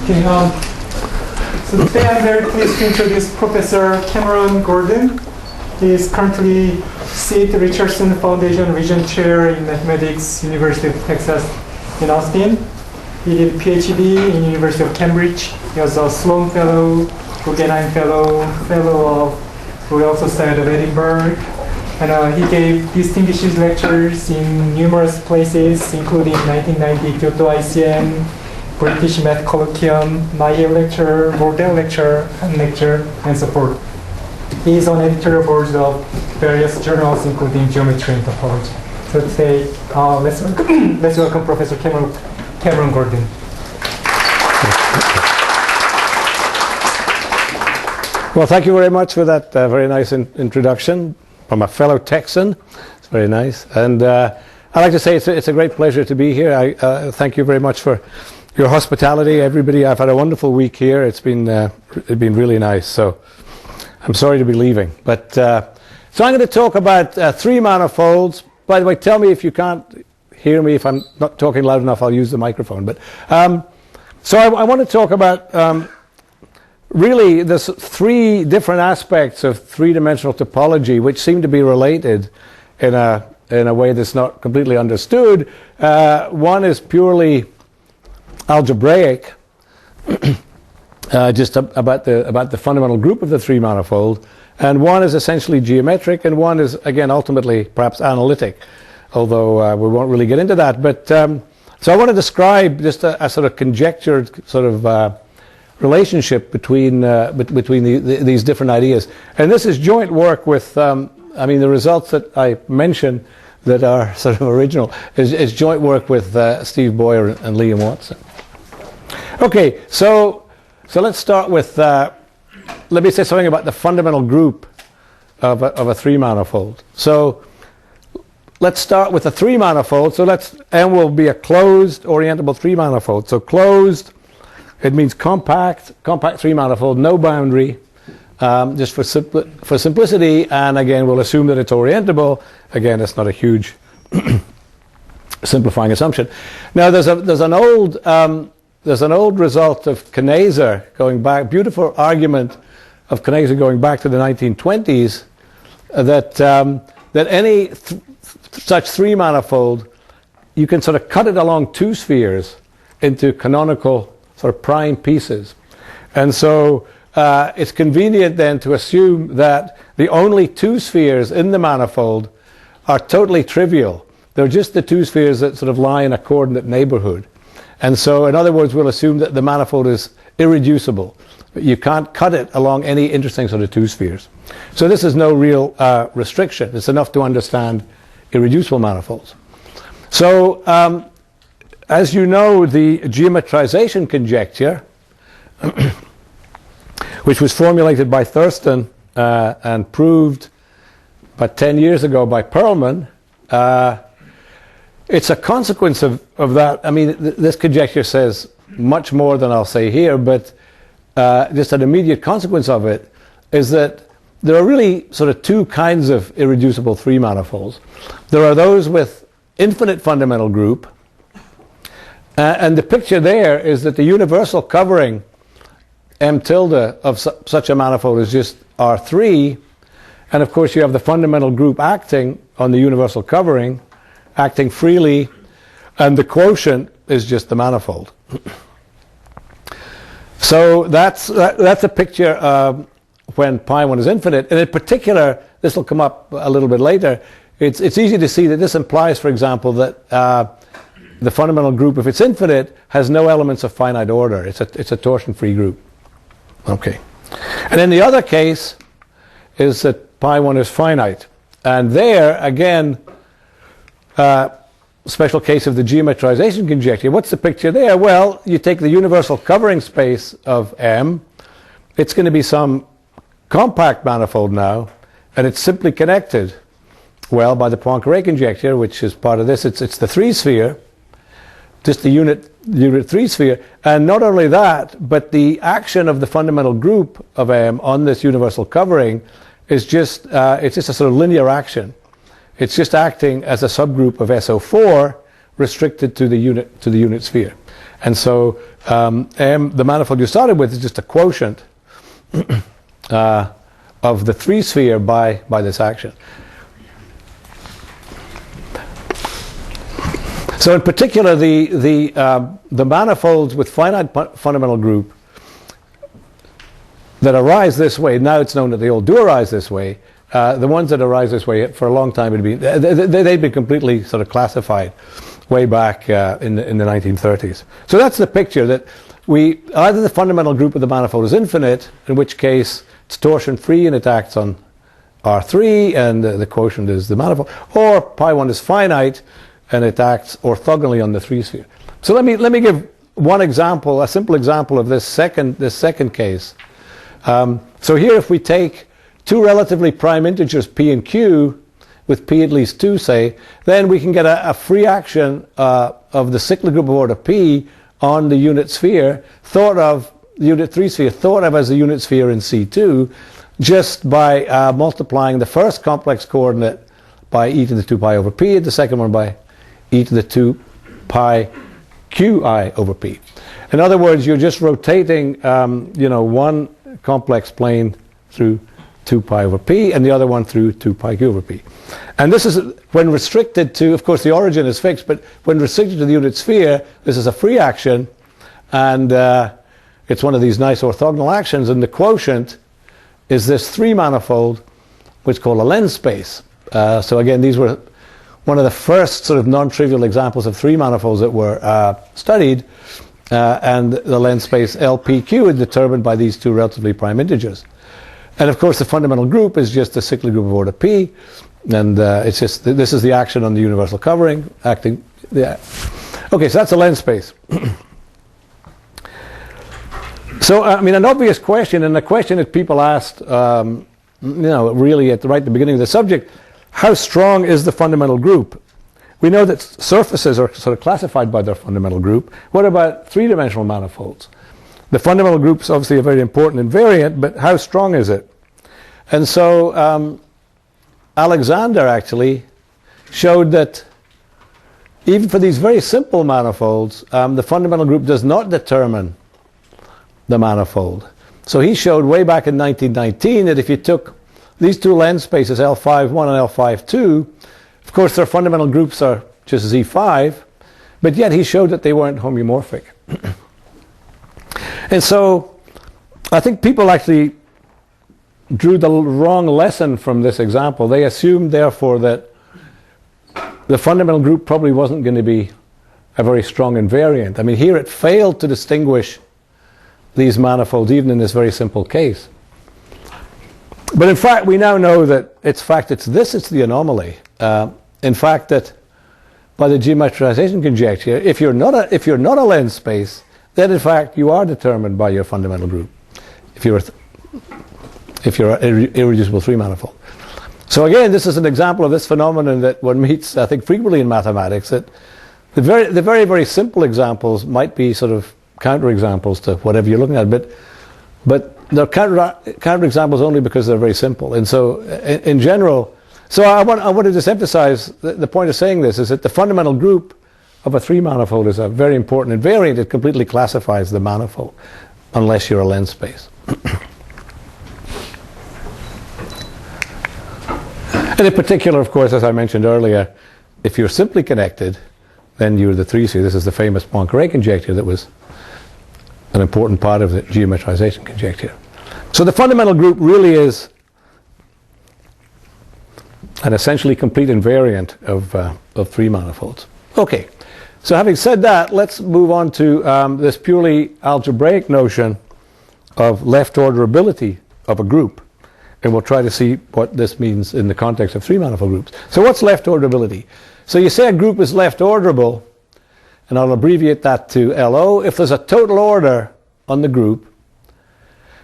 Okay, so today I'm very pleased to introduce Professor Cameron Gordon. He is currently C.H. Richardson Foundation Regent Chair in Mathematics, University of Texas in Austin. He did PhD in University of Cambridge. He was a Sloan Fellow, Guggenheim Fellow, Fellow of Royal Society of Edinburgh. And he gave distinguished lectures in numerous places, including 1990 Kyoto ICM, British Math Colloquium, my lecture, Mordell lecture, and so forth. He is on editorial boards of various journals, including Geometry and Topology. So today, let's welcome Professor Cameron Gordon. Well, thank you very much for that very nice introduction from a fellow Texan. It's very nice. And I'd like to say it's a great pleasure to be here. I thank you very much for your hospitality, everybody. I've had a wonderful week here. It's been really nice. So I'm sorry to be leaving. But so I'm going to talk about three manifolds. By the way, tell me if you can't hear me. If I'm not talking loud enough, I'll use the microphone. But so I want to talk about really there's three different aspects of three-dimensional topology which seem to be related in a way that's not completely understood. One is purely algebraic, just about the fundamental group of the three manifold, and one is essentially geometric, and one is again ultimately perhaps analytic, although we won't really get into that. But so I want to describe just a sort of conjectured sort of relationship between these different ideas, and this is joint work with the results that I mentioned that are sort of original is joint work with Steve Boyer and Liam Watson. Okay, so let's start with let me say something about the fundamental group of a three manifold. So let's start with a three manifold. So M will be a closed orientable three manifold. So closed, it means compact three manifold, no boundary, just for simplicity. And again, we'll assume that it's orientable. Again, it's not a huge simplifying assumption. Now, there's an old result of Kneser going back, beautiful argument of Kneser going back to the 1920s, that any such three manifold, you can sort of cut it along two spheres into canonical sort of prime pieces. And so it's convenient then to assume that the only two spheres in the manifold are totally trivial. They're just the two spheres that sort of lie in a coordinate neighborhood. And so in other words, we'll assume that the manifold is irreducible. You can't cut it along any interesting sort of two spheres. So this is no real restriction. It's enough to understand irreducible manifolds. So as you know, the geometrization conjecture, which was formulated by Thurston and proved about 10 years ago by Perlman, it's a consequence of that. I mean, this conjecture says much more than I'll say here, but just an immediate consequence of it is that there are really sort of two kinds of irreducible three manifolds. There are those with infinite fundamental group, and the picture there is that the universal covering M tilde of such a manifold is just R3, and of course you have the fundamental group acting on the universal covering, acting freely, and the quotient is just the manifold. So that's a picture when pi1 is infinite, and in particular, this will come up a little bit later. It's easy to see that this implies, for example, that the fundamental group, if it's infinite, has no elements of finite order. It's a torsion-free group. Okay, and then the other case is that pi1 is finite, and there again. Special case of the geometrization conjecture. What's the picture there? Well, you take the universal covering space of M. It's going to be some compact manifold now, and it's simply connected, well, by the Poincare conjecture, which is part of this. It's the three sphere, just the unit three sphere, and not only that, but the action of the fundamental group of M on this universal covering is just it's just a sort of linear action. It's just acting as a subgroup of SO4 restricted to the unit sphere. And so M, the manifold you started with, is just a quotient of the 3 sphere by this action. So in particular, the manifolds with finite fundamental group that arise this way, now it's known that they all do arise this way, the ones that arise this way for a long time, they'd been completely sort of classified way back in the 1930s. So that's the picture, that either the fundamental group of the manifold is infinite, in which case it's torsion free and it acts on R3 and the quotient is the manifold, or pi1 is finite and it acts orthogonally on the 3 sphere. So let me give one example, a simple example of this second case. So here, if we take 2 relatively prime integers p and q, with p at least 2, say, then we can get a free action of the cyclic group of order p on the unit sphere, thought of the unit 3 sphere, thought of as a unit sphere in C2, just by multiplying the first complex coordinate by e to the 2 pi over p, and the second one by e to the 2 pi qi over p. In other words, you're just rotating, one complex plane through 2 pi over p and the other one through 2 pi q over p. And this is when restricted to, of course the origin is fixed, but when restricted to the unit sphere, this is a free action, and it's one of these nice orthogonal actions, and the quotient is this 3 manifold, which is called a lens space. So again, these were one of the first sort of non-trivial examples of 3 manifolds that were studied, and the lens space LPQ is determined by these 2 relatively prime integers. And of course the fundamental group is just a cyclic group of order p, and it's just, this is the action on the universal covering acting. Yeah. Okay, so that's a lens space. So I mean, an obvious question, and a question that people asked, really at the beginning of the subject, how strong is the fundamental group? We know that surfaces are sort of classified by their fundamental group. What about 3-dimensional manifolds? The fundamental groups obviously are very important invariant, but how strong is it? And so Alexander actually showed that even for these very simple manifolds, the fundamental group does not determine the manifold. So he showed way back in 1919 that if you took these 2 lens spaces, L51 and L52, of course their fundamental groups are just Z5, but yet he showed that they weren't homeomorphic. And so I think people actually drew the wrong lesson from this example. They assumed, therefore, that the fundamental group probably wasn't going to be a very strong invariant. I mean, here it failed to distinguish these manifolds, even in this very simple case. But in fact, we now know that it's the anomaly. In fact, that by the geometrization conjecture, if you're not a lens space, then in fact you are determined by your fundamental group. If you're an irreducible 3 manifold. So again, this is an example of this phenomenon that one meets, I think, frequently in mathematics. That the very, very simple examples might be sort of counterexamples to whatever you're looking at, but they're counterexamples only because they're very simple. And so, in general, so I want to just emphasize the point of saying this is that the fundamental group of a 3 manifold is a very important invariant. It completely classifies the manifold, unless you're a lens space. And in particular, of course, as I mentioned earlier, if you're simply connected, then you're the 3 sphere. This is the famous Poincare conjecture that was an important part of the geometrization conjecture. So the fundamental group really is an essentially complete invariant of 3 manifolds. Okay, so having said that, let's move on to this purely algebraic notion of left-orderability of a group. And we'll try to see what this means in the context of 3 manifold groups. So what's left-orderability? So you say a group is left-orderable, and I'll abbreviate that to LO, if there's a total order on the group.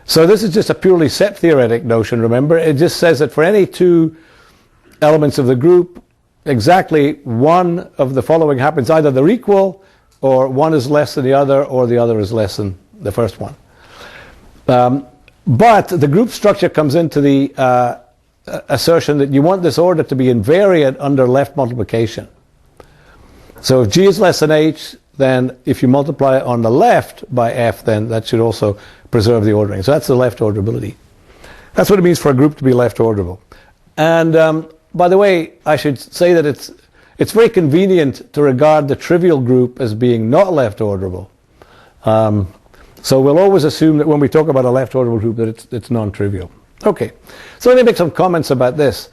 So this is just a purely set theoretic notion, remember. It just says that for any 2 elements of the group, exactly one of the following happens. Either they're equal, or one is less than the other, or the other is less than the first one. But the group structure comes into the assertion that you want this order to be invariant under left multiplication. So if G is less than H, then if you multiply it on the left by F, then that should also preserve the ordering. So that's the left orderability. That's what it means for a group to be left orderable. And by the way, I should say that it's very convenient to regard the trivial group as being not left orderable. So we'll always assume that when we talk about a left orderable group that it's non-trivial. Okay, so let me make some comments about this.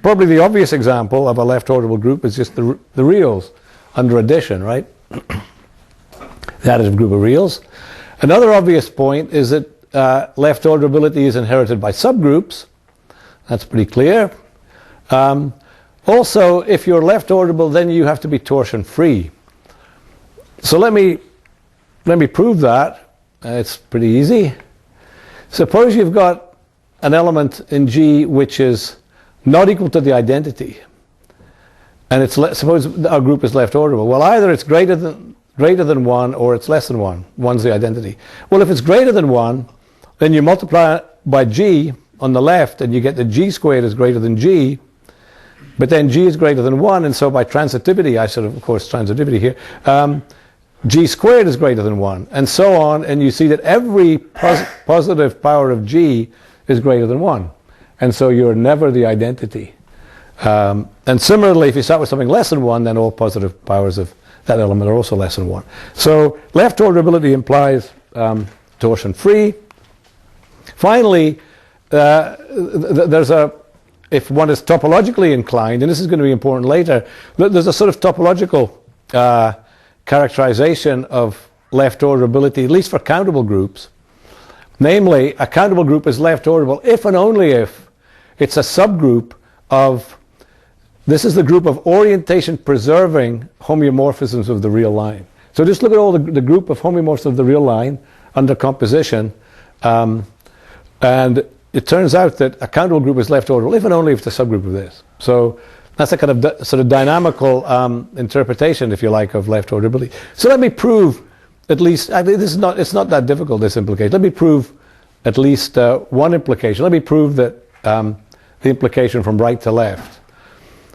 Probably the obvious example of a left orderable group is just the reals under addition, right? The additive group of reals. Another obvious point is that left orderability is inherited by subgroups. That's pretty clear. Also, if you're left orderable, then you have to be torsion free. So let me prove that. It's pretty easy. Suppose you've got an element in G which is not equal to the identity, and suppose our group is left orderable. Well, either it's greater than 1 or it's less than 1. 1's the identity. Well, if it's greater than 1, then you multiply it by G on the left and you get that G squared is greater than G, but then G is greater than 1, and so by transitivity, I sort of course transitivity here, G squared is greater than 1, and so on, and you see that every positive power of G is greater than 1, and so you're never the identity. And similarly, if you start with something less than 1, then all positive powers of that element are also less than 1. So left orderability implies torsion free. Finally, if one is topologically inclined, and this is going to be important later, there's a sort of topological characterization of left orderability, at least for countable groups. Namely, a countable group is left orderable if and only if it's a subgroup of, this is the group of orientation preserving homeomorphisms of the real line. So just look at all the group of homeomorphs of the real line under composition, and it turns out that a countable group is left orderable if and only if it's a subgroup of this. So that's a kind of sort of dynamical interpretation, if you like, of left orderability. So let me prove at least, it's not that difficult, this implication. Let me prove at least one implication. Let me prove that the implication from right to left.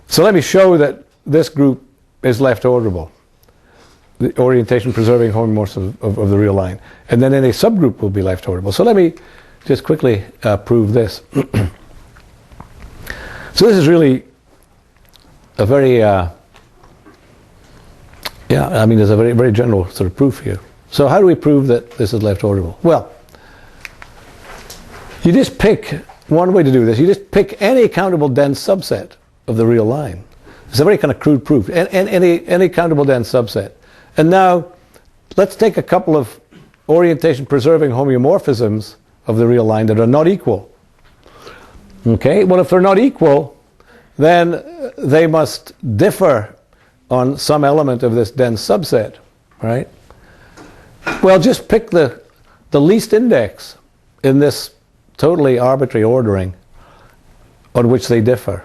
So let me show that this group is left orderable, the orientation preserving homomorphs of the real line. And then any subgroup will be left orderable. So let me just quickly prove this. So this is really a very, there's a very, very general sort of proof here. So how do we prove that this is left orderable? Well, you just pick, one way to do this, you just pick any countable dense subset of the real line. It's a very kind of crude proof, any countable dense subset. And now, let's take a couple of orientation preserving homeomorphisms of the real line that are not equal. Okay, well if they're not equal, then they must differ on some element of this dense subset, right? Well, just pick the least index in this totally arbitrary ordering on which they differ.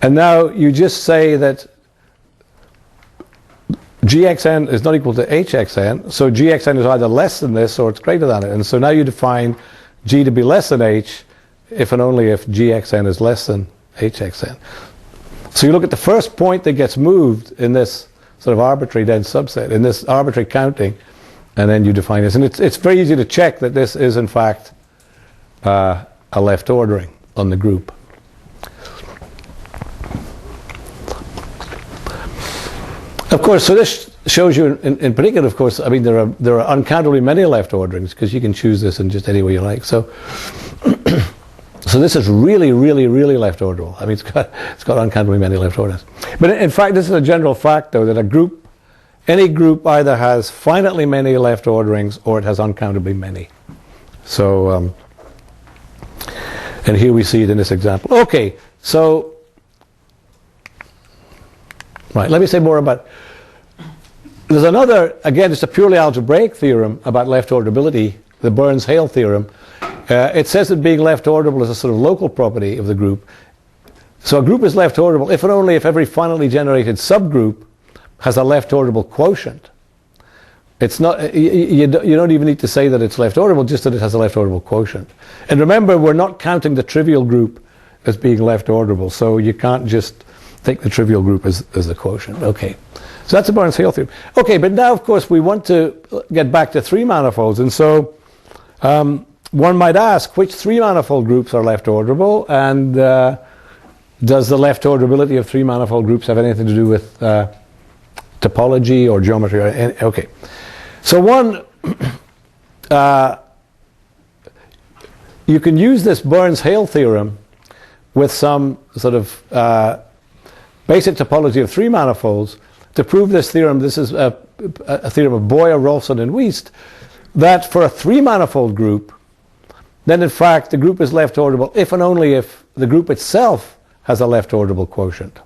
And now you just say that gxn is not equal to hxn, so gxn is either less than this or it's greater than it. And so now you define g to be less than h if and only if gxn is less than hxn. So you look at the first point that gets moved in this sort of arbitrary dense subset, in this arbitrary counting, and then you define this. And it's very easy to check that this is in fact a left ordering on the group. Of course, so this shows you in particular, of course, I mean, there are uncountably many left orderings because you can choose this in just any way you like. So, so this is really, really, really left orderable. I mean, it's got uncountably many left orderings. But in fact, this is a general fact, though, that any group either has finitely many left orderings or it has uncountably many. So, and here we see it in this example. Okay, so, right, let me say more about, there's another, again, it's a purely algebraic theorem about left orderability, the Heil theorem. It says that being left orderable is a sort of local property of the group. So a group is left orderable if and only if every finitely generated subgroup has a left orderable quotient. It's not, you don't even need to say that it's left orderable, just that it has a left orderable quotient. And remember, we're not counting the trivial group as being left orderable, so you can't just take the trivial group as the quotient. Okay, so that's the Burns-Heil theorem. Okay, but now of course we want to get back to three manifolds, and so one might ask which three manifold groups are left-orderable, and does the left-orderability of three manifold groups have anything to do with topology or geometry? Okay, so one, you can use this Burns-Heil theorem with some sort of basic topology of three manifolds to prove this theorem. This is a theorem of Boyer, Rolfson, and Wiest, that for a three manifold group, then in fact the group is left-orderable if and only if the group itself has a left-orderable quotient.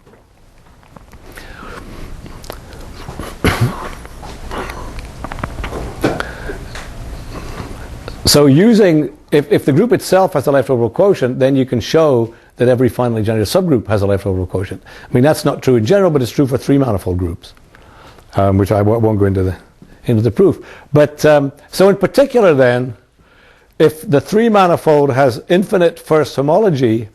So using, if the group itself has a left-orderable quotient, then you can show that every finally generated subgroup has a left-orderable quotient. I mean, that's not true in general, but it's true for three manifold groups, which I won't go into the proof. But so in particular then, if the three manifold has infinite first homology,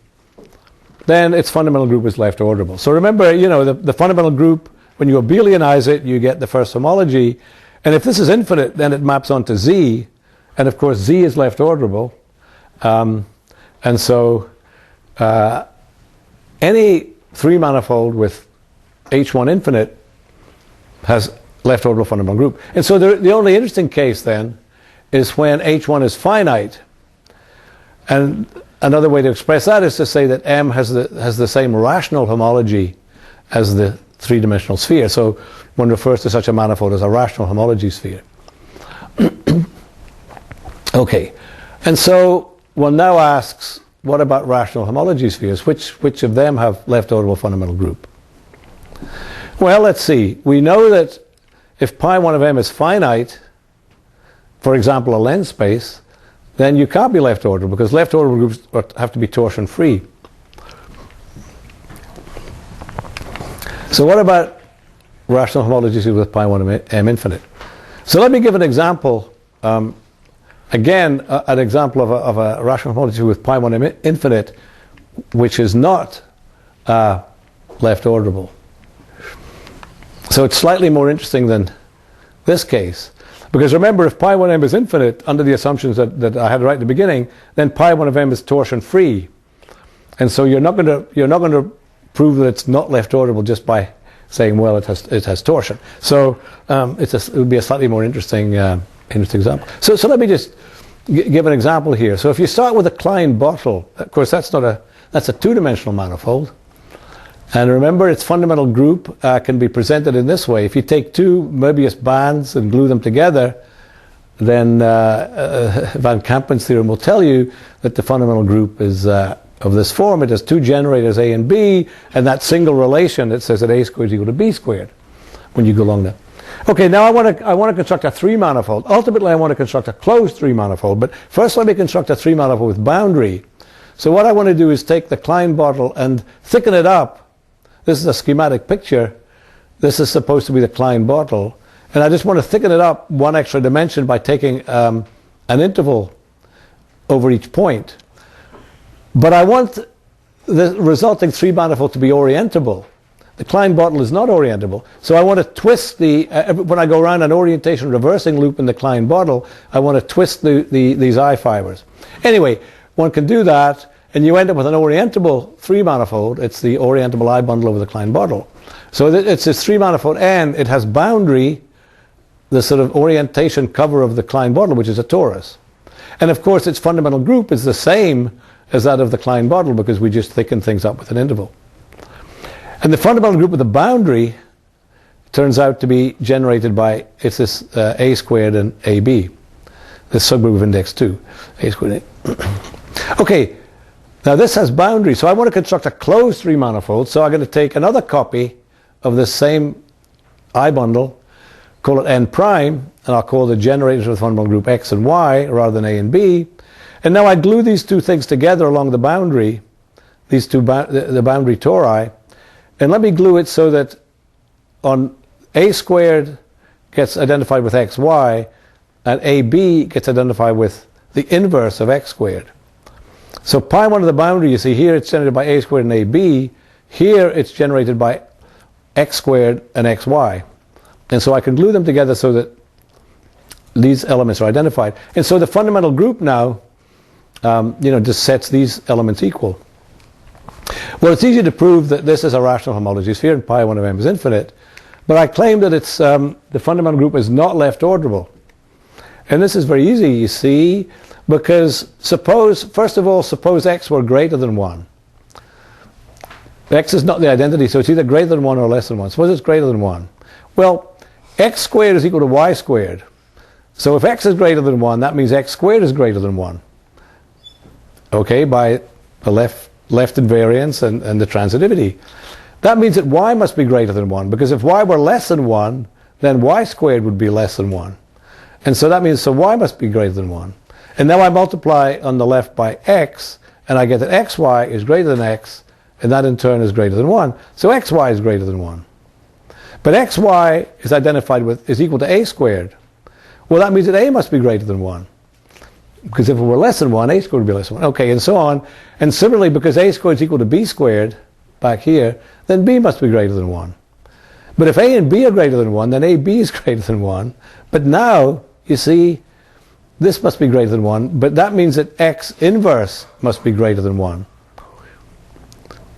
then its fundamental group is left-orderable. So remember, you know, the fundamental group, when you abelianize it, you get the first homology. And if this is infinite, then it maps onto Z. And of course, Z is left-orderable. And so any three manifold with H1 infinite has left-orderable fundamental group. And so the only interesting case then is when H1 is finite. And another way to express that is to say that M has the same rational homology as the three-dimensional sphere. So one refers to such a manifold as a rational homology sphere. Okay, and so one now asks, what about rational homology spheres? Which of them have left-orderable fundamental group? Well, let's see. We know that if pi1 of M is finite, for example, a lens space, then you can't be left-orderable because left-orderable groups have to be torsion-free. So what about rational homology spheres with pi1 of M infinite? So let me give an example. Again, an example of a rational homology with pi1 M infinite, which is not left-orderable. So it's slightly more interesting than this case. Because remember, if pi1 M is infinite, under the assumptions that I had right at the beginning, then pi1 of M is torsion-free. And so you're not going to prove that it's not left-orderable just by saying, well, it has torsion. So it would be a slightly more interesting example. So let me just give an example here. So if you start with a Klein bottle, of course that's a two-dimensional manifold. And remember, its fundamental group can be presented in this way. If you take two Möbius bands and glue them together, then Van Kampen's theorem will tell you that the fundamental group is of this form. It has two generators A and B, and that single relation that says that A squared is equal to B squared when you go along that. Okay, now I want to construct a three manifold. Ultimately, I want to construct a closed three manifold, but first let me construct a three manifold with boundary. So what I want to do is take the Klein bottle and thicken it up. This is a schematic picture. This is supposed to be the Klein bottle. And I just want to thicken it up one extra dimension by taking an interval over each point. But I want the resulting three manifold to be orientable. The Klein bottle is not orientable. So I want to twist when I go around an orientation reversing loop in the Klein bottle, I want to twist these I fibers. Anyway, one can do that, and you end up with an orientable three manifold. It's the orientable I bundle over the Klein bottle. So it's this three manifold, and it has boundary, the sort of orientation cover of the Klein bottle, which is a torus. And of course, its fundamental group is the same as that of the Klein bottle because we just thicken things up with an interval. And the fundamental group of the boundary turns out to be generated by, it's this A squared and AB, this subgroup of index 2, A squared and A. Okay, now this has boundary, so I want to construct a closed three manifold, so I'm going to take another copy of this same I bundle, call it N prime, and I'll call the generators of the fundamental group X and Y rather than A and B. And now I glue these two things together along the boundary, these two the boundary tori, and let me glue it so that on A squared gets identified with XY, and AB gets identified with the inverse of X squared. So pi1 of the boundary, you see here, it's generated by A squared and AB, Here it's generated by x squared and xy. And so I can glue them together so that these elements are identified. And so the fundamental group now just sets these elements equal. Well, it's easy to prove that this is a rational homology sphere and pi 1 of m is infinite, but I claim that it's the fundamental group is not left-orderable. And this is very easy, you see, because first of all, suppose x were greater than 1. X is not the identity, so it's either greater than 1 or less than 1. Suppose it's greater than 1. Well, x squared is equal to y squared. So if x is greater than 1, that means x squared is greater than 1. Okay, by the left invariance and the transitivity. That means that y must be greater than 1, because if y were less than 1, then y squared would be less than 1. And so that means y must be greater than 1. And now I multiply on the left by x, and I get that xy is greater than x, and that in turn is greater than 1. So xy is greater than 1. But xy is identified with is equal to a squared. Well, that means that a must be greater than 1. Because if it were less than 1, a squared would be less than 1. Okay, and so on. And similarly, because a squared is equal to b squared, back here, then b must be greater than 1. But if a and b are greater than 1, then ab is greater than 1. But now, you see, this must be greater than 1, but that means that x inverse must be greater than 1.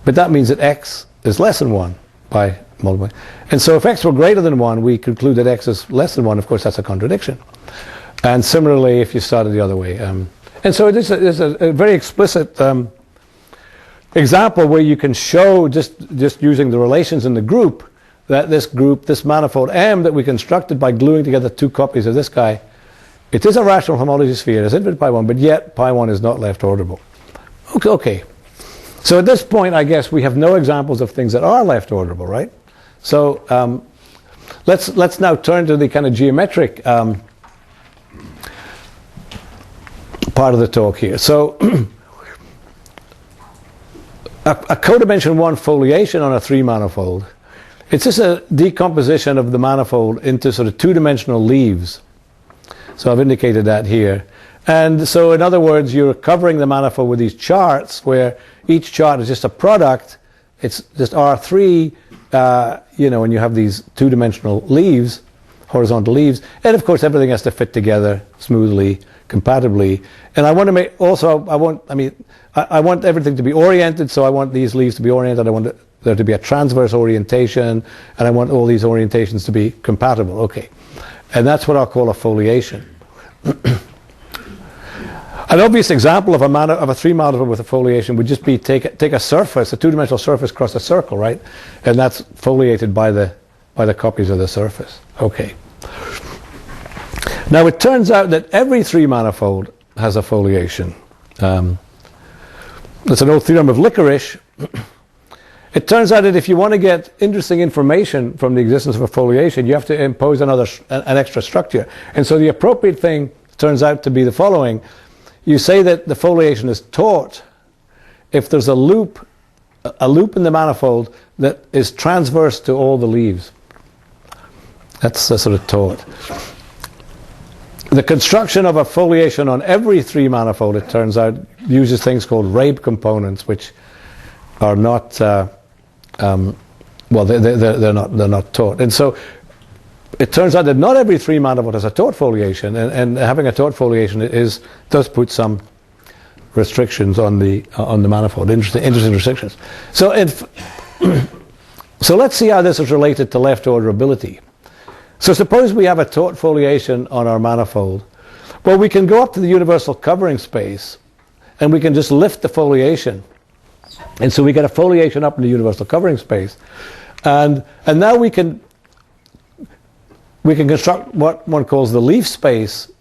But that means that x is less than 1 by multiplying. And so if x were greater than 1, we conclude that x is less than 1. Of course, that's a contradiction. And similarly, if you started the other way. And so this is a very explicit example where you can show, just using the relations in the group, that this manifold M that we constructed by gluing together two copies of this guy, it is a rational homology sphere. It's infinite pi 1, but yet pi 1 is not left-orderable. Okay. So at this point, I guess we have no examples of things that are left-orderable, right? So let's now turn to the kind of geometric part of the talk here. So a codimension 1 foliation on a 3 manifold, it's just a decomposition of the manifold into sort of two-dimensional leaves. So I've indicated that here. And so in other words, you're covering the manifold with these charts where each chart is just a product. It's just R3, and you have these two-dimensional leaves, horizontal leaves. And of course, everything has to fit together smoothly, compatibly. And I want to make also, I want everything to be oriented, so I want these leaves to be oriented. I want there to be a transverse orientation, and I want all these orientations to be compatible. Okay. And that's what I'll call a foliation. An obvious example of a 3 manifold with a foliation would just be take a surface, a two-dimensional surface across a circle, right? And that's foliated by the copies of the surface. Okay. Now it turns out that every 3 manifold has a foliation. That's an old theorem of Licorice. It turns out that if you want to get interesting information from the existence of a foliation, you have to impose an extra structure. And so the appropriate thing turns out to be the following. You say that the foliation is taut if there's a loop in the manifold that is transverse to all the leaves. That's a sort of taut. The construction of a foliation on every 3 manifold, it turns out, uses things called Rabe components, which are not they're not taut. And so it turns out that not every 3 manifold has a taut foliation, and having a taut foliation does put some restrictions on the manifold. Interesting restrictions. So so let's see how this is related to left-orderability. So suppose we have a taut foliation on our manifold. Well, we can go up to the universal covering space, and we can just lift the foliation. And so we get a foliation up in the universal covering space. And now we can construct what one calls the leaf space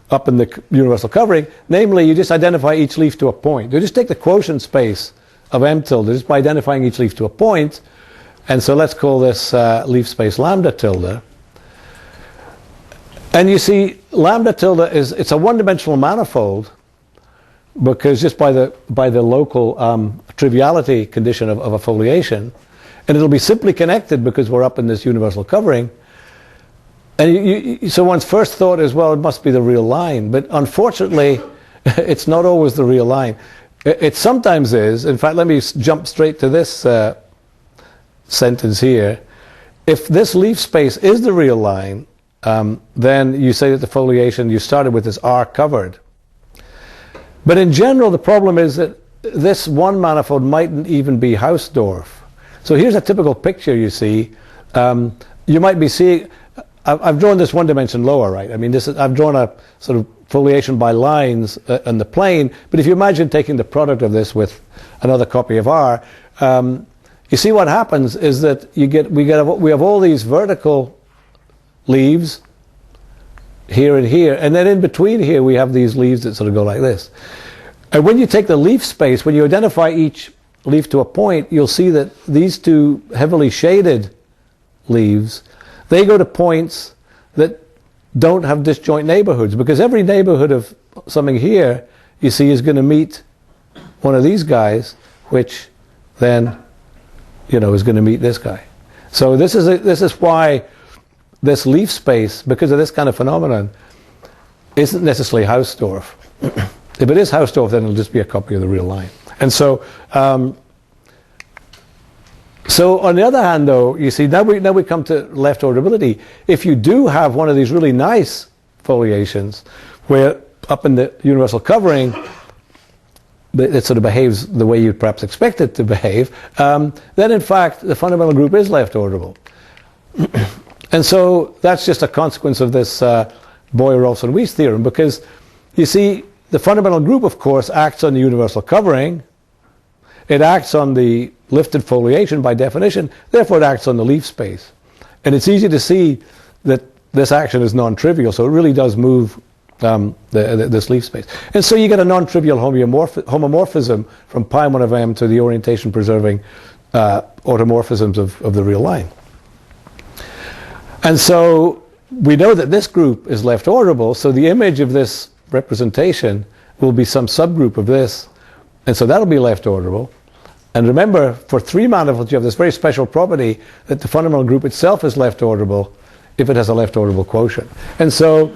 up in the universal covering. Namely, you just identify each leaf to a point. You just take the quotient space of M tilde just by identifying each leaf to a point. And so let's call this leaf space lambda tilde. And you see, lambda tilde it's a one-dimensional manifold, because just by the local triviality condition of a foliation, and it'll be simply connected because we're up in this universal covering. And so one's first thought is, well, it must be the real line, but unfortunately, it's not always the real line. It sometimes is. In fact, let me jump straight to this sentence here. If this leaf space is the real line, then you say that the foliation you started with is R covered. But in general, the problem is that this one manifold mightn't even be Hausdorff. So here's a typical picture you see. You might be seeing, I've drawn this one dimension lower, right? I mean, I've drawn a sort of foliation by lines on the plane, but if you imagine taking the product of this with another copy of R, you see what happens is that we have all these vertical leaves here and here, and then in between here we have these leaves that sort of go like this. And when you take the leaf space, when you identify each leaf to a point, you'll see that these two heavily shaded leaves, they go to points that don't have disjoint neighborhoods, because every neighborhood of something here, you see, is going to meet one of these guys, which then, is going to meet this guy. So this is why this leaf space, because of this kind of phenomenon, isn't necessarily Hausdorff. If it is Hausdorff, then it'll just be a copy of the real line. And so, so on the other hand, though, you see, now we come to left-orderability. If you do have one of these really nice foliations, where up in the universal covering, it sort of behaves the way you'd perhaps expect it to behave, then in fact the fundamental group is left-orderable. And so that's just a consequence of this Boyer-Rolfson-Weiss theorem, because you see, the fundamental group, of course, acts on the universal covering. It acts on the lifted foliation by definition, therefore it acts on the leaf space. And it's easy to see that this action is non-trivial, so it really does move this leaf space. And so you get a non-trivial homomorphism from pi1 of m to the orientation-preserving automorphisms of the real line. And so we know that this group is left-orderable, so the image of this representation will be some subgroup of this, and so that'll be left-orderable. And remember, for three manifolds, you have this very special property that the fundamental group itself is left-orderable if it has a left-orderable quotient. And so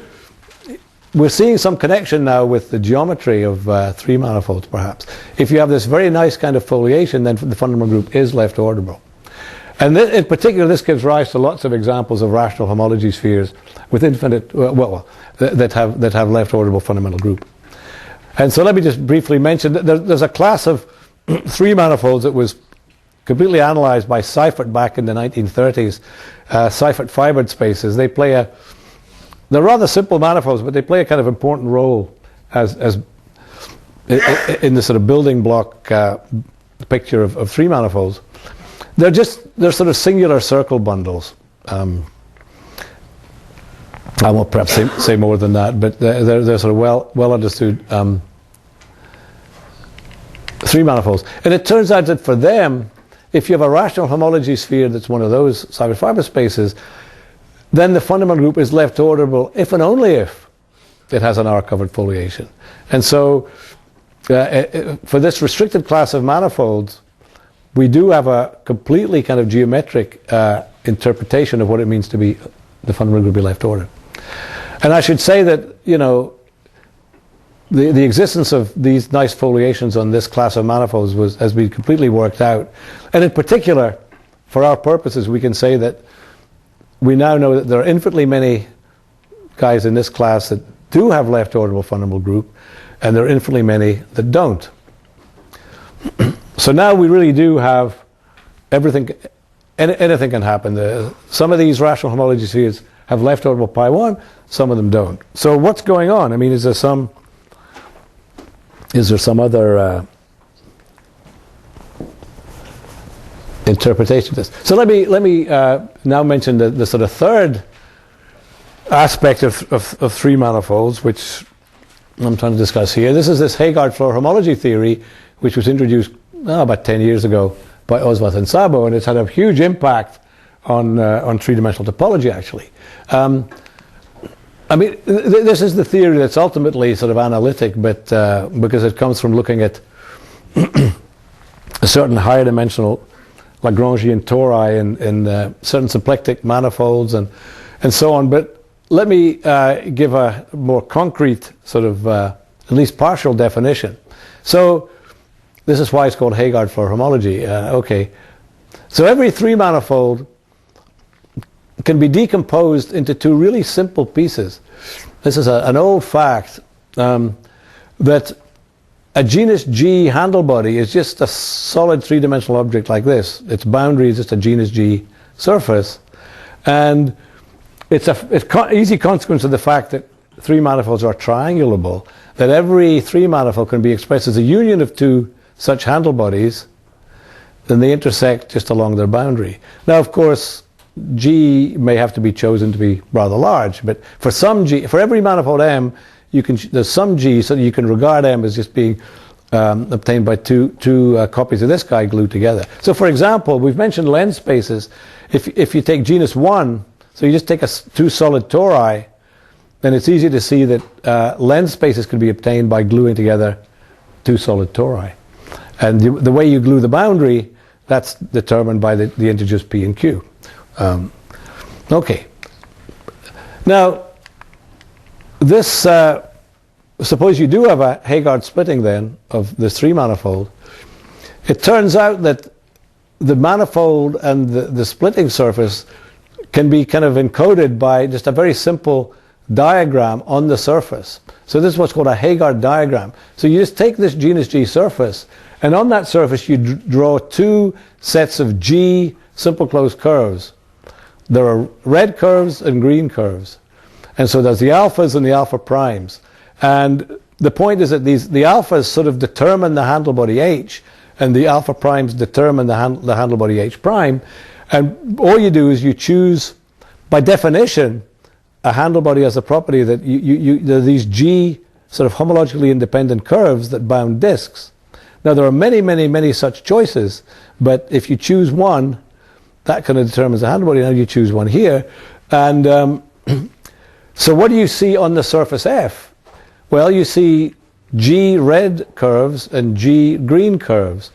we're seeing some connection now with the geometry of three manifolds, perhaps. If you have this very nice kind of foliation, then the fundamental group is left-orderable. And in particular, this gives rise to lots of examples of rational homology spheres with infinite, that have left-orderable fundamental group. And so let me just briefly mention that there's a class of three manifolds that was completely analyzed by Seifert back in the 1930s, Seifert fibered spaces. They're rather simple manifolds, but they play a kind of important role as in the sort of building block picture of three manifolds. They're sort of singular circle bundles. I won't perhaps say more than that, but they're sort of well understood three manifolds. And it turns out that for them, if you have a rational homology sphere that's one of those Seifert fiber spaces, then the fundamental group is left-orderable if and only if it has an R-covered foliation. And so for this restricted class of manifolds, we do have a completely kind of geometric interpretation of what it means to be the fundamental group be left-ordered. And I should say that, the existence of these nice foliations on this class of manifolds has been completely worked out. And in particular, for our purposes, we can say that we now know that there are infinitely many guys in this class that do have left-orderable fundamental group, and there are infinitely many that don't. So now we really do have everything, anything can happen. Some of these rational homology spheres have left-orderable pi1, some of them don't. So what's going on? I mean, is there some other interpretation of this? So let me now mention the sort of third aspect of three manifolds, which I'm trying to discuss here. This is this Heegard-Floer homology theory, which was introduced about 10 years ago by Oswald and Szabo, and it's had a huge impact on three-dimensional topology, actually. I mean, this is the theory that's ultimately sort of analytic, but because it comes from looking at a certain higher dimensional Lagrangian tori in certain symplectic manifolds and so on. But let me give a more concrete sort of, at least partial definition. So this is why it's called Hegardt-Floer homology. Okay, so every three-manifold can be decomposed into two really simple pieces. This is an old fact, that a genus G handle body is just a solid three-dimensional object like this. Its boundary is just a genus G surface, and it's an easy consequence of the fact that three manifolds are triangulable, that every three manifold can be expressed as a union of two such handle bodies, then they intersect just along their boundary. Now, of course, G may have to be chosen to be rather large, but for some G, for every manifold M, there's some G, so that you can regard M as just being obtained by two copies of this guy glued together. So, for example, we've mentioned lens spaces. If you take genus 1, so you just take two solid tori, then it's easy to see that lens spaces can be obtained by gluing together two solid tori. And the way you glue the boundary, that's determined by the integers p and q. Okay. Now, this, suppose you do have a Hegardt splitting then of this three manifold. It turns out that the manifold and the splitting surface can be kind of encoded by just a very simple diagram on the surface. So this is what's called a Hegardt diagram. So you just take this genus G surface, and on that surface you draw two sets of G simple closed curves. There are red curves and green curves. And so there's the alphas and the alpha primes. And the point is that the alphas sort of determine the handle body H, and the alpha primes determine the handle body H prime. And all you do is you choose, by definition, a handle body has a property that there are these G sort of homologically independent curves that bound disks. Now there are many, many, many such choices, but if you choose one, that kind of determines the handle body. Now you choose one here. And so what do you see on the surface F? Well, you see G red curves and G green curves.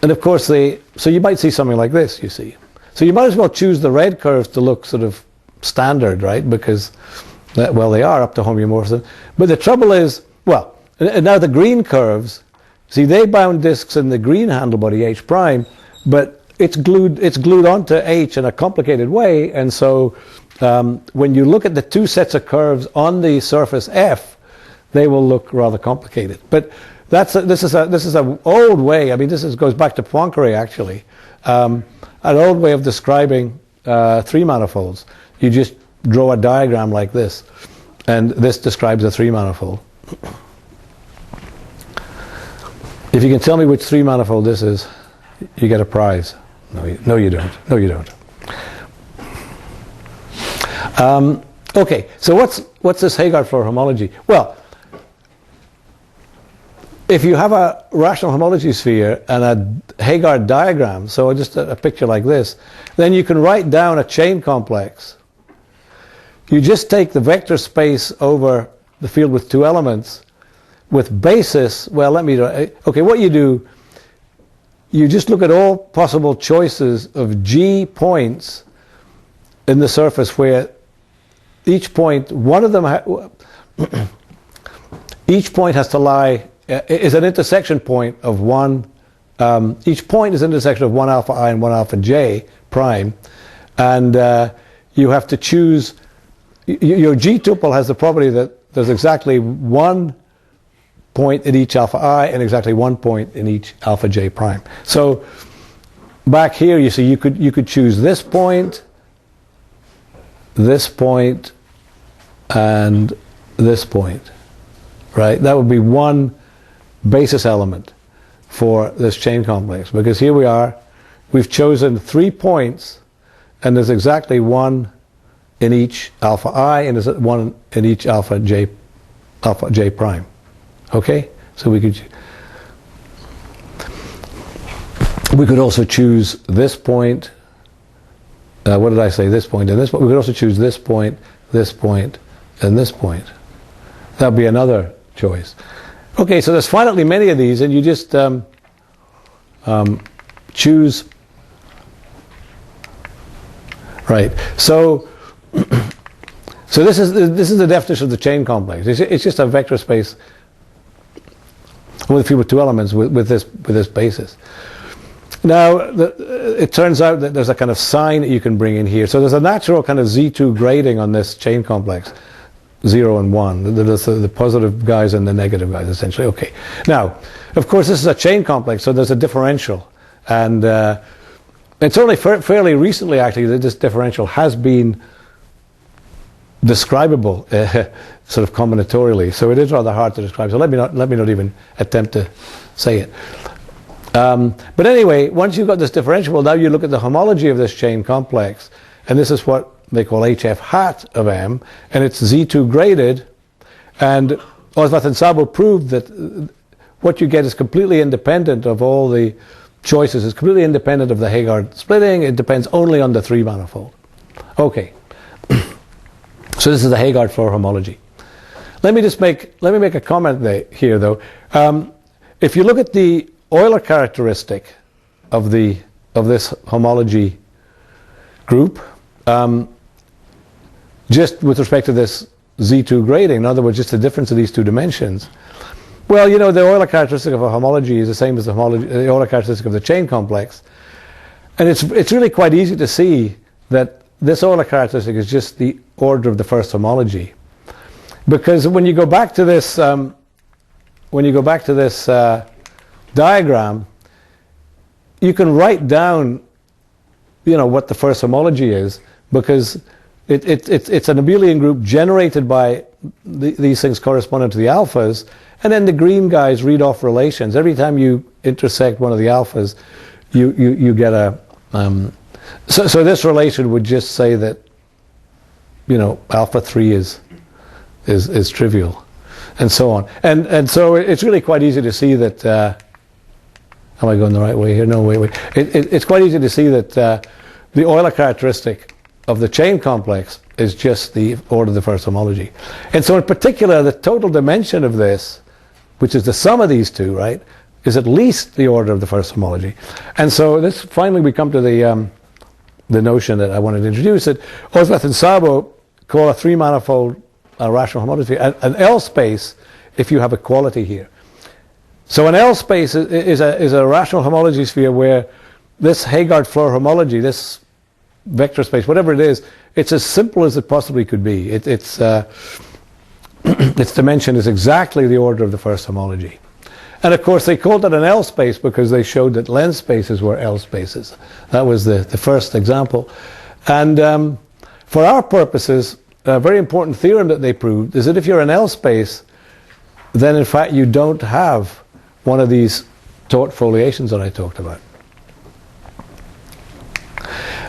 And of course, so you might see something like this, you see. So you might as well choose the red curves to look sort of standard, right? Because, well, they are up to homeomorphism. But the trouble is, well, and now the green curves, see, they bound disks in the green handle body H prime, but it's glued onto H in a complicated way, and so when you look at the two sets of curves on the surface F, they will look rather complicated. But this is an old way. I mean, goes back to Poincare actually, an old way of describing three manifolds. You just draw a diagram like this, and this describes a three manifold. If you can tell me which three manifold this is, you get a prize. No, you don't. No, you don't. Okay, so what's this Hegardt-Floer homology? Well, if you have a rational homology sphere and a Hegardt diagram, so just a picture like this, then you can write down a chain complex. You just take the vector space over the field with two elements with basis. Well, okay, what you do, you just look at all possible choices of G points in the surface where each point, one of them, each point has to lie, is an intersection point of one, each point is an intersection of one alpha I and one alpha J prime, and you have to choose, your G tuple has the property that there's exactly one point in each alpha I and exactly one point in each alpha J prime. So back here you see you could choose this point, and this point, right? That would be one basis element for this chain complex, because here we are, we've chosen 3 points, and there's exactly one in each alpha I and there's one in each alpha J prime. Okay, so we could also choose this point. What did I say? This point and this point. We could also choose this point, and this point. That would be another choice. Okay, so there's finitely many of these, and you just choose. Right. So this is the definition of the chain complex. It's just a vector space. with fewer two elements with this basis. Now, it turns out that there's a kind of sign that you can bring in here. So there's a natural kind of Z2 grading on this chain complex, 0 and 1. There's the positive guys and the negative guys, essentially. Okay. Now, of course, this is a chain complex, so there's a differential. And it's only fairly recently, actually, that this differential has been describable sort of combinatorially. So it is rather hard to describe. So let me not even attempt to say it. But anyway, once you've got this differential, now you look at the homology of this chain complex, and this is what they call HF hat of M, and it's Z2 graded, and Osvath and Szabo proved that what you get is completely independent of all the choices. It's completely independent of the Heegard splitting. It depends only on the 3 manifold. Okay. So this is the Heegard floor homology. Let me make a comment here, though. If you look at the Euler characteristic of this homology group, just with respect to this Z2 grading, in other words, just the difference of these two dimensions. Well, you know, the Euler characteristic of a homology is the same as the Euler characteristic of the chain complex, and it's really quite easy to see that this Euler characteristic is just the order of the first homology, because when you go back to this, diagram, you can write down, you know, what the first homology is, because it's an abelian group generated by these things corresponding to the alphas, and then the green guys read off relations. Every time you intersect one of the alphas, you get a so this relation would just say that, you know, alpha 3 is trivial, and so on. And so it's really quite easy to see that. Am I going the right way here? No, wait. It's quite easy to see that the Euler characteristic of the chain complex is just the order of the first homology. And so in particular, the total dimension of this, which is the sum of these two, right, is at least the order of the first homology. And so this, finally we come to the notion that I wanted to introduce, that Osvath and Szabo call a 3 manifold rational homology an L space if you have equality here. So an L space is a rational homology sphere where this Heegard floor homology, this vector space, whatever it is, it's as simple as it possibly could be. Its dimension is exactly the order of the first homology. And of course they called it an L space because they showed that length spaces were L spaces. That was the first example. And for our purposes, a very important theorem that they proved is that if you're an L space, then in fact you don't have one of these taut foliations that I talked about.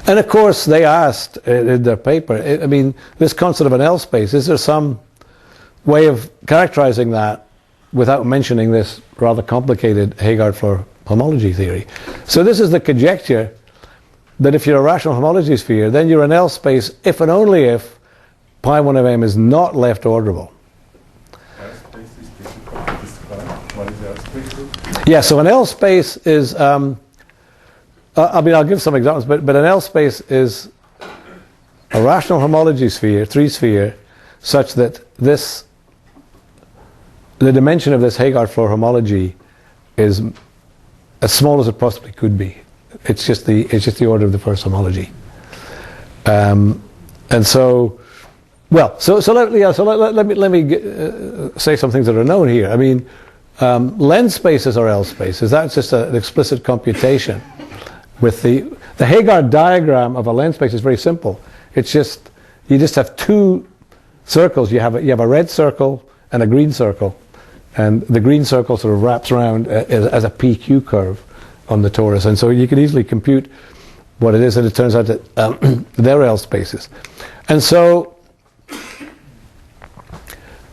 And of course they asked in their paper, I mean, this concept of an L space, is there some way of characterizing that without mentioning this rather complicated Heegard floor homology theory? So this is the conjecture that if you're a rational homology sphere, then you're an L space if and only if pi 1 of m is not left orderable. Yeah, so an L space is, I mean, I'll give some examples, but an L space is a rational homology sphere, 3 sphere, such that the dimension of this Heegard floor homology is as small as it possibly could be. It's just the order of the first homology. And so, well, so let me say some things that are known here. I mean, length spaces are L spaces. That's just an explicit computation. With the Heegard diagram of a length space is very simple. It's just, you just have 2 circles. You have a red circle and a green circle, and the green circle sort of wraps around as a PQ curve on the torus, and so you can easily compute what it is, and it turns out that they're L spaces. And so,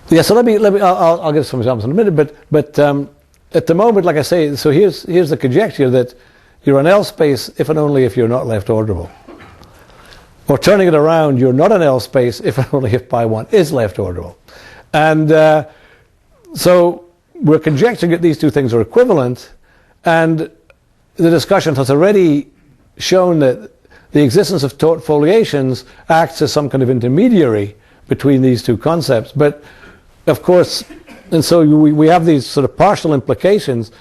yeah. So I'll give some examples in a minute, but at the moment, like I say, so here's the conjecture that you're an L space if and only if you're not left orderable. Or turning it around, you're not an L space if and only if pi 1 is left orderable. And so we're conjecturing that these two things are equivalent, and the discussion has already shown that the existence of taut foliations acts as some kind of intermediary between these two concepts. But of course, so we have these sort of partial implications.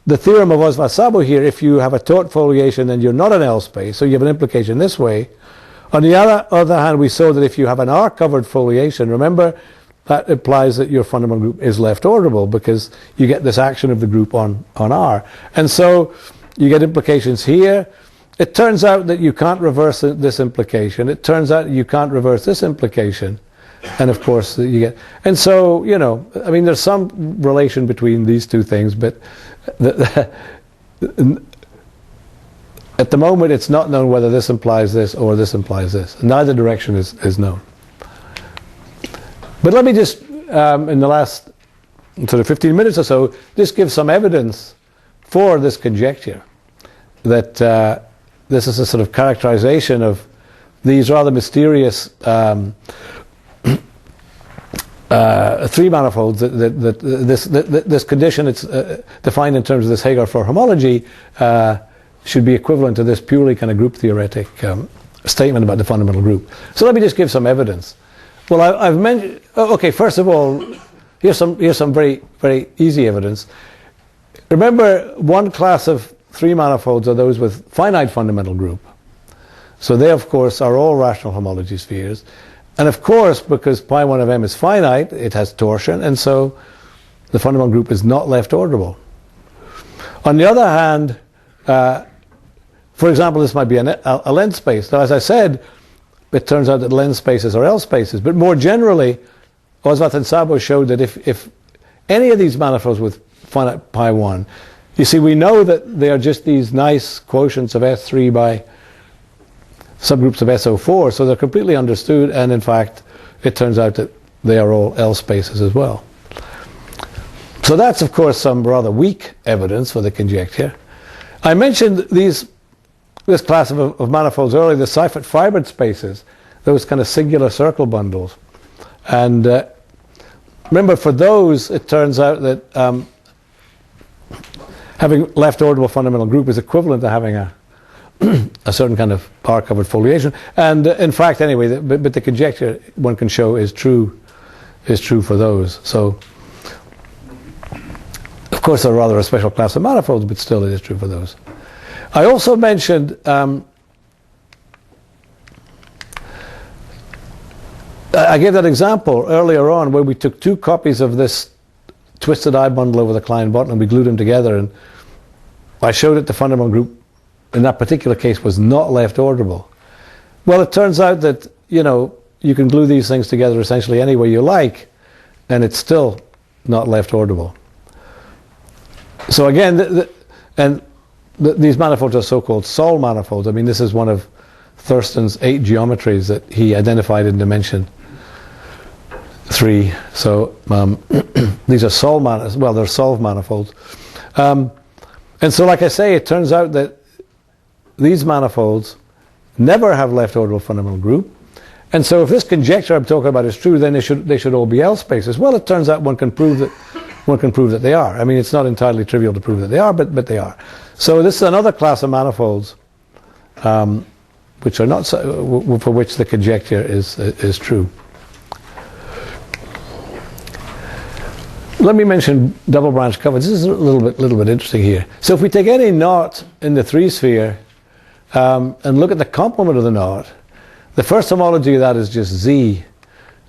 The theorem of Osvaldt-Szabo here, if you have a taut foliation and you're not an L space, so you have an implication this way. On the other hand, we saw that if you have an R-covered foliation, remember, that implies that your fundamental group is left-orderable because you get this action of the group on R. And so you get implications here. It turns out that you can't reverse this implication. It turns out you can't reverse this implication. And of course, you get... And so, you know, I mean, there's some relation between these two things, but at the moment, it's not known whether this implies this or this implies this. Neither direction is known. But let me just, in the last sort of 15 minutes or so, just give some evidence for this conjecture that this is a sort of characterization of these rather mysterious three manifolds. This condition, it's defined in terms of this Hagar-4 homology, should be equivalent to this purely kind of group theoretic statement about the fundamental group. So let me just give some evidence. Well, I've mentioned. Okay, first of all, here's some very, very easy evidence. Remember, one class of three manifolds are those with finite fundamental group. So they, of course, are all rational homology spheres. And of course, because pi1 of m is finite, it has torsion, and so the fundamental group is not left-orderable. On the other hand, for example, this might be a length space. Now, as I said, it turns out that length spaces are L spaces. But more generally, Osvaldt and Szabo showed that if any of these manifolds with finite pi1, you see, we know that they are just these nice quotients of S3 by subgroups of SO4, so they're completely understood, and in fact, it turns out that they are all L spaces as well. So that's, of course, some rather weak evidence for the conjecture. I mentioned this class of manifolds earlier, the Seifert fibered spaces, those kind of singular circle bundles. And remember, for those, it turns out that having left-orderable fundamental group is equivalent to having a certain kind of R-covered foliation. And in fact, anyway, but the conjecture one can show is true for those. So, of course, they're rather a special class of manifolds, but still it is true for those. I also mentioned I gave that example earlier on where we took two copies of this twisted I bundle over the Klein button and we glued them together, and I showed that the fundamental group in that particular case was not left-orderable. Well, it turns out that, you know, you can glue these things together essentially any way you like, and it's still not left-orderable. So again, these manifolds are so-called Sol manifolds. I mean, this is one of Thurston's 8 geometries that he identified in dimension 3. So these are Sol manifolds. Well, they're solved manifolds. And so, like I say, it turns out that these manifolds never have left-orderable fundamental group. And so if this conjecture I'm talking about is true, then they should all be L spaces. Well, it turns out one can prove that they are. I mean, it's not entirely trivial to prove that they are, but they are. So this is another class of manifolds which are not for which the conjecture is true. Let me mention double branch cover. This is a little bit interesting here. So if we take any knot in the 3-sphere and look at the complement of the knot, the first homology of that is just Z,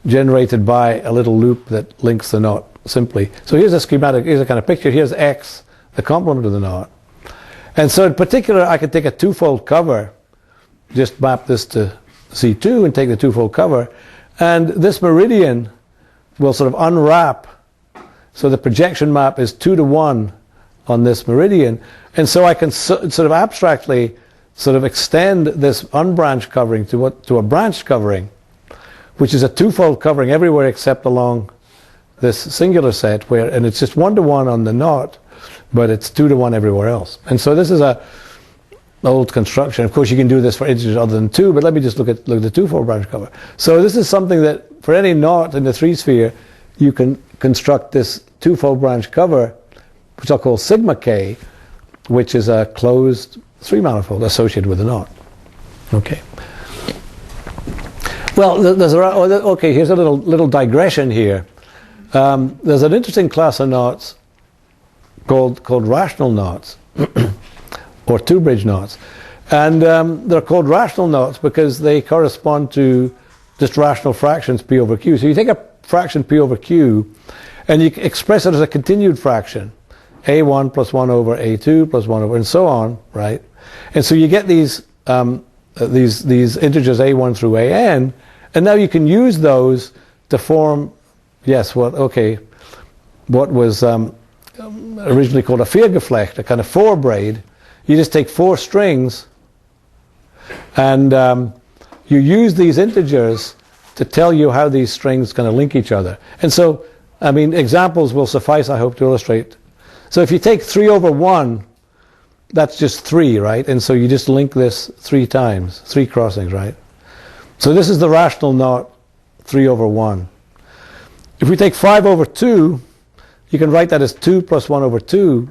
generated by a little loop that links the knot simply. So here's a schematic, here's a kind of picture. Here's X, the complement of the knot. And so in particular, I could take a twofold cover, just map this to Z2 and take the twofold cover, and this meridian will sort of unwrap. So the projection map is 2-to-1 on this meridian. And so I can sort of abstractly sort of extend this unbranched covering to a branched covering, which is a twofold covering everywhere except along this singular set, and it's just 1-to-1 on the knot, but it's 2-to-1 everywhere else. And so this is an old construction. Of course, you can do this for integers other than 2, but let me just look at the twofold branch cover. So this is something that for any knot in the 3-sphere, you can construct this twofold branch cover, which I'll call sigma k, which is a closed 3-manifold associated with a knot. Okay. Well, okay, here's a little digression here. there's an interesting class of knots called rational knots, or two-bridge knots. And they're called rational knots because they correspond to just rational fractions p over q. So you take a fraction p over q and you express it as a continued fraction, a1 plus 1 over a2 plus 1 over, and so on, right? And so you get these integers a1 through an, and now you can use those to form, yes, what was originally called a Viergeflecht, a kind of four braid. You just take four strings and you use these integers to tell you how these strings kind of link each other. And so, I mean, examples will suffice, I hope, to illustrate. So if you take 3 over 1, that's just 3, right? And so you just link this 3 times, 3 crossings, right? So this is the rational knot 3 over 1. If we take 5 over 2, you can write that as 2 plus 1 over 2.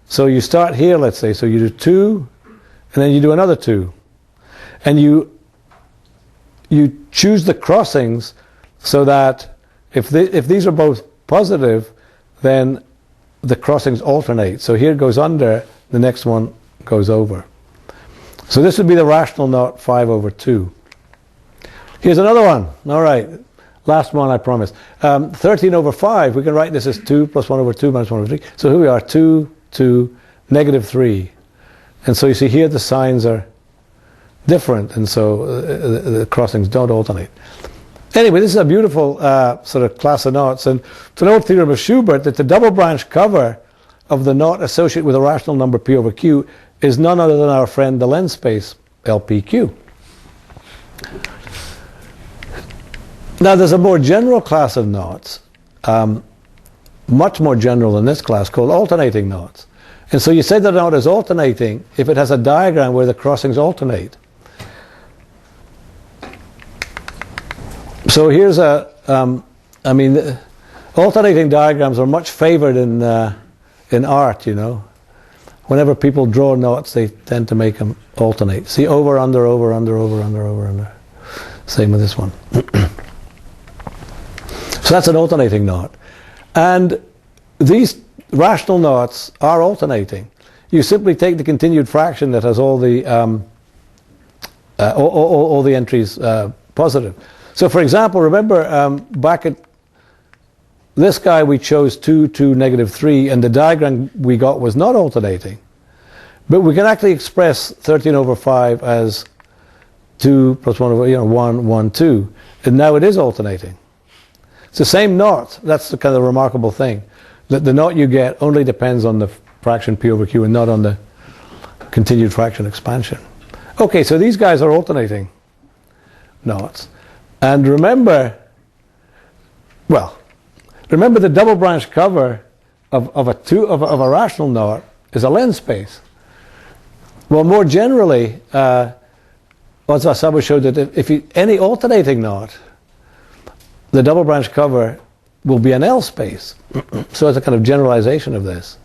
So you start here, let's say, so you do 2, and then you do another 2. And you choose the crossings so that if these are both positive, then the crossings alternate. So here goes under, the next one goes over. So this would be the rational knot 5 over 2. Here's another one. All right, last one, I promise. 13 over 5, we can write this as 2 plus 1 over 2 minus 1 over 3. So here we are, 2, 2, negative 3. And so you see here the signs are different, and so the crossings don't alternate. Anyway, this is a beautiful sort of class of knots, and it's an old theorem of Schubert that the double branch cover of the knot associated with a rational number p over q is none other than our friend the lens space LPQ. Now there's a more general class of knots, much more general than this class, called alternating knots. And so you say that a knot is alternating if it has a diagram where the crossings alternate. So here's I mean, alternating diagrams are much favored in art, you know. Whenever people draw knots, they tend to make them alternate. See, over, under, over, under, over, under, over, under. Same with this one. So that's an alternating knot. And these rational knots are alternating. You simply take the continued fraction that has all the entries positive. So for example, remember back at this guy we chose 2, 2, negative 3, and the diagram we got was not alternating. But we can actually express 13 over 5 as 2 plus 1 over, 1, 1, 2. And now it is alternating. It's the same knot. That's the kind of remarkable thing. That the knot you get only depends on the fraction p over q and not on the continued fraction expansion. Okay, so these guys are alternating knots. And remember the double branch cover of a rational knot is a lens space. Well, more generally, Ozasawa showed that if any alternating knot, the double branch cover will be an L space. So it's a kind of generalization of this.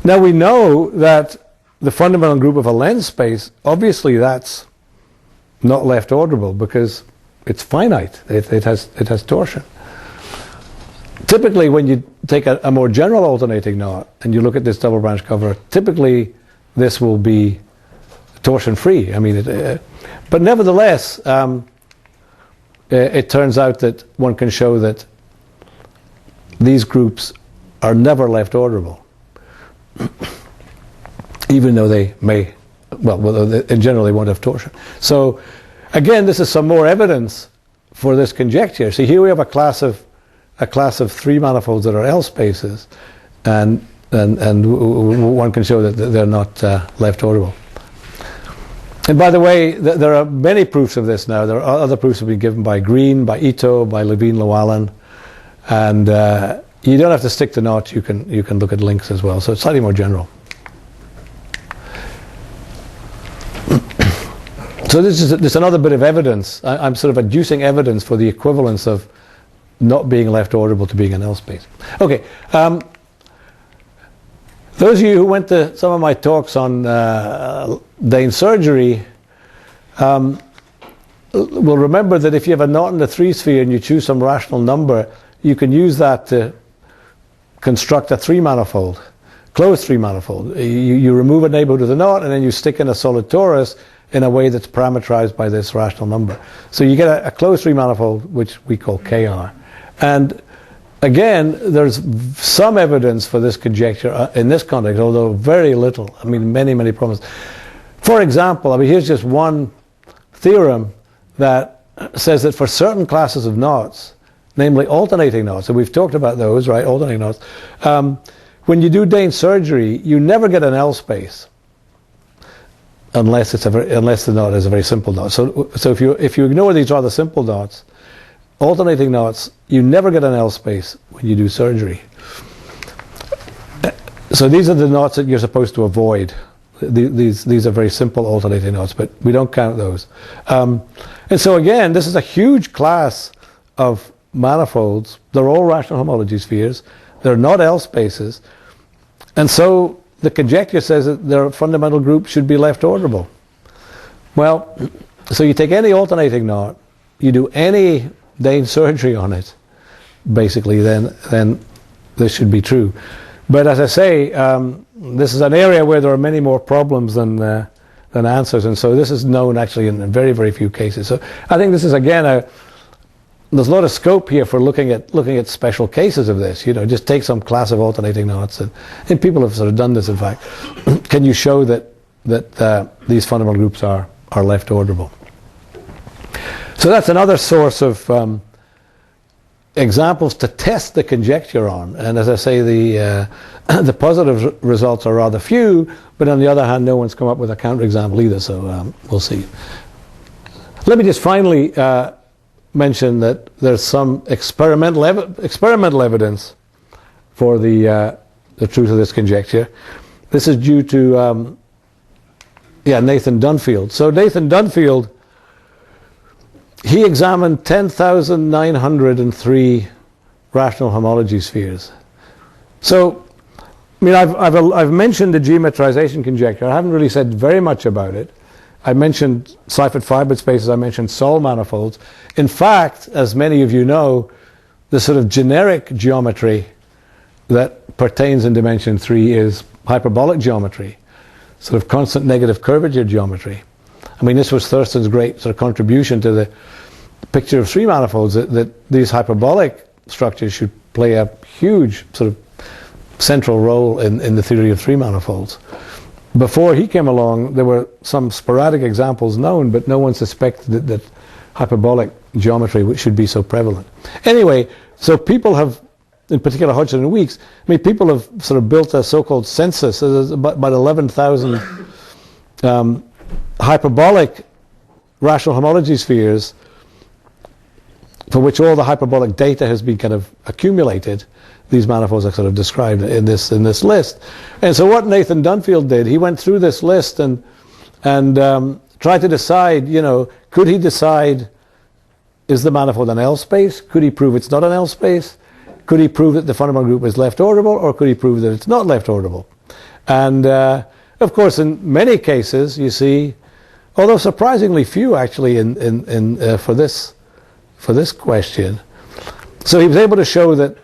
Now we know that the fundamental group of a lens space, obviously that's not left orderable because it's finite. It has torsion. Typically, when you take a more general alternating knot and you look at this double branch cover, typically this will be torsion free. I mean, but nevertheless, it turns out that one can show that these groups are never left orderable, even though they may, in general they won't have torsion. So again, this is some more evidence for this conjecture. See, here we have a class of 3 manifolds that are L spaces, and one can show that they're not left orderable. And by the way, there are many proofs of this now. There are other proofs that have been given by Green, by Ito, by Levine-Llewellyn, and you don't have to stick to knots. You can look at links as well. So it's slightly more general. So this is another bit of evidence. I'm sort of adducing evidence for the equivalence of not being left orderable to being an L space. Okay. Those of you who went to some of my talks on Dane surgery will remember that if you have a knot in the 3 sphere and you choose some rational number, you can use that to construct a three-manifold, closed three-manifold. You remove a neighborhood of the knot, and then you stick in a solid torus in a way that's parameterized by this rational number. So you get a closed three-manifold, which we call KR. And again, there's some evidence for this conjecture in this context, although very little. I mean, many, many problems. For example, I mean, here's just one theorem that says that for certain classes of knots, namely alternating knots, and we've talked about those, right, alternating knots, when you do Dane surgery, you never get an L space unless the knot is a very simple knot. So if you ignore these rather simple knots, alternating knots, you never get an L space when you do surgery. So these are the knots that you're supposed to avoid. These are very simple alternating knots, but we don't count those. And so again, this is a huge class of manifolds. They're all rational homology spheres. They're not L spaces. And so the conjecture says that their fundamental group should be left-orderable. Well, so you take any alternating knot, you do any Dane surgery on it, basically, then this should be true. But as I say, this is an area where there are many more problems than answers, and so this is known actually in very, very few cases. So I think this is again there's a lot of scope here for looking at special cases of this. You know, just take some class of alternating knots, and people have sort of done this. In fact, can you show that these fundamental groups are left-orderable? So that's another source of examples to test the conjecture on. And as I say, the positive results are rather few, but on the other hand, no one's come up with a counterexample either. So we'll see. Let me just finally mention that there's some experimental evidence for the truth of this conjecture. This is due to Nathan Dunfield. So Nathan Dunfield, he examined 10,903 rational homology spheres. So, I mean, I've mentioned the geometrization conjecture. I haven't really said very much about it. I mentioned Seifert fiber spaces. I mentioned Sol manifolds. In fact, as many of you know, the sort of generic geometry that pertains in dimension 3 is hyperbolic geometry, sort of constant negative curvature geometry. I mean, this was Thurston's great sort of contribution to the picture of three manifolds, that these hyperbolic structures should play a huge sort of central role in the theory of three manifolds. Before he came along, there were some sporadic examples known, but no one suspected that hyperbolic geometry should be so prevalent. Anyway, so people have, in particular Hodgson and Weeks, I mean, people have sort of built a so-called census. So there's about 11,000 hyperbolic rational homology spheres for which all the hyperbolic data has been kind of accumulated. These manifolds are sort of described in this list. And so what Nathan Dunfield did, he went through this list and tried to decide, you know, could he decide, is the manifold an L space? Could he prove it's not an L space? Could he prove that the fundamental group is left-orderable, or could he prove that it's not left-orderable? And of course, in many cases, you see, although surprisingly few actually for this question, so he was able to show that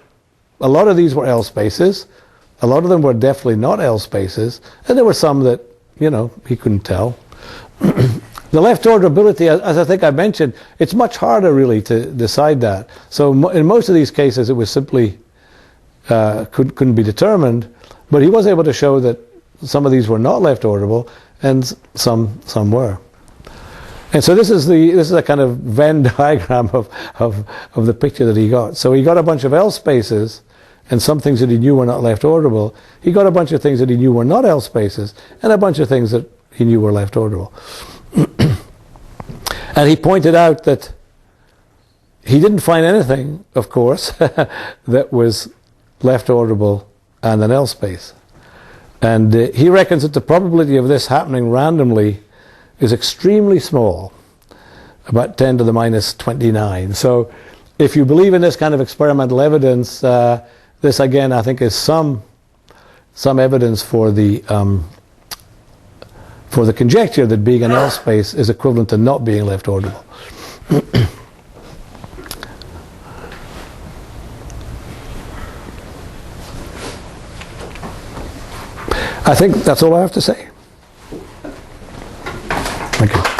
a lot of these were L spaces, a lot of them were definitely not L spaces, and there were some that, you know, he couldn't tell. The left-orderability, as I think I mentioned, it's much harder really to decide that. So in most of these cases, it was simply couldn't be determined, but he was able to show that some of these were not left-orderable, and some were. And so this is a kind of Venn diagram of the picture that he got. So he got a bunch of L spaces, and some things that he knew were not left-orderable. He got a bunch of things that he knew were not L spaces, and a bunch of things that he knew were left-orderable. And he pointed out that he didn't find anything, of course, that was left-orderable and an L space. And he reckons that the probability of this happening randomly is extremely small, about 10 to the minus 29. So if you believe in this kind of experimental evidence, this again I think is some evidence for the conjecture that being an L space is equivalent to not being left-orderable. I think that's all I have to say. Thank you.